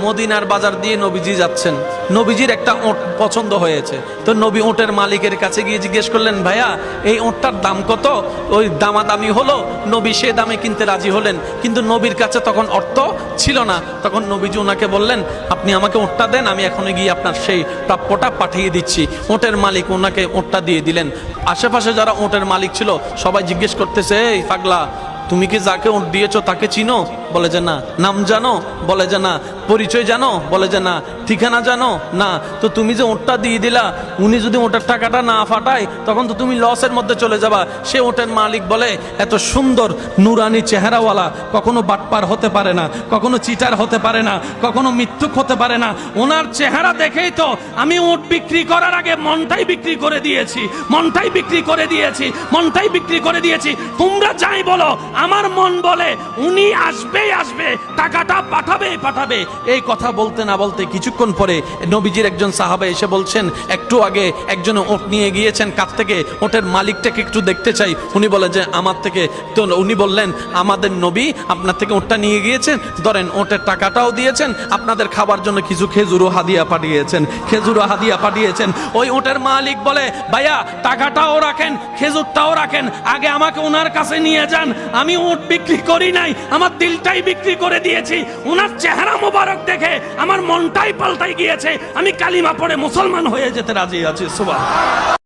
মদিনার বাজার দিয়ে নবীজি যাচ্ছেন, নবীজির একটা ওট পছন্দ হয়েছে। তো নবী ওটের মালিকের কাছে গিয়ে জিজ্ঞেস করলেন, ভাইয়া এই ওটটার দাম কত? ওই দামাদামি হলো, নবী সে দামে কিনতে রাজি হলেন, কিন্তু নবীর কাছে তখন অর্থ ছিল না। তখন নবীজি ওনাকে বললেন, আপনি আমাকে ওটটা দেন, আমি এখনই গিয়ে আপনার সেই প্রাপ্যটা পাঠিয়ে দিচ্ছি। ওটের মালিক ওনাকে ওটটা দিয়ে দিলেন। আশেপাশে যারা ওটের মালিক ছিল সবাই জিজ্ঞেস করতেছে, এই পাগলা, তুমি কি যাকে ওট দিয়েছো তাকে চিনো? বলে যে না। নাম জানো? বলে যে না। পরিচয় জানো? বলে যে না। ঠিকানা জানো? না। তো তুমি যে ওটটা দিয়ে দিলা, উনি যদি ওটার টাকাটা না ফাটায় তখন তো তুমি লসের মধ্যে চলে যাবা। সে ওটের মালিক বলে, এত সুন্দর নুরানি চেহারাওয়ালা কখনো বাটপার হতে পারে না, কখনো চিটার হতে পারে না, কখনো মিথ্যুক হতে পারে না। ওনার চেহারা দেখেই তো আমি ওট বিক্রি করার আগে মনটাই বিক্রি করে দিয়েছি, মনটাই বিক্রি করে দিয়েছি, মনটাই বিক্রি করে দিয়েছি। তোমরা যাই বলো, আমার মন বলে উনি আসবেই আসবে, টাকাটা পাঠাবে পাঠাবে। এই কথা বলতে না বলতে কিছুক্ষণ পরে নবীজির একজন সাহাবা এসে বলছেন, একটু আগে একজন ওট নিয়ে গিয়েছেন কাছ থেকে, ওটের মালিকটাকে একটু দেখতে চাই। উনি বলে যে আমার থেকে। তো উনি বললেন, আমাদের নবী আপনার থেকে ওটটা নিয়ে গিয়েছেন, ধরেন ওটের টাকাটাও দিয়েছেন, আপনাদের খাবার জন্য কিছু খেজুরও হাদিয়া পাঠিয়েছেন, খেজুরও হাদিয়া পাঠিয়েছেন। ওই ওটের মালিক বলে, ভাইয়া টাকাটাও রাখেন, খেজুরটাও রাখেন, আগে আমাকে ওনার কাছে নিয়ে যান। আমি ওট বিক্রি করি নাই, আমার দিলটাই বিক্রি করে দিয়েছি। ওনার চেহারা মোবারক দেখে আমার মনটাই পাল্টাই গিয়েছে, আমি কালিমা পড়ে মুসলমান হয়ে যেতে রাজি আছি। সুবহানাল্লাহ।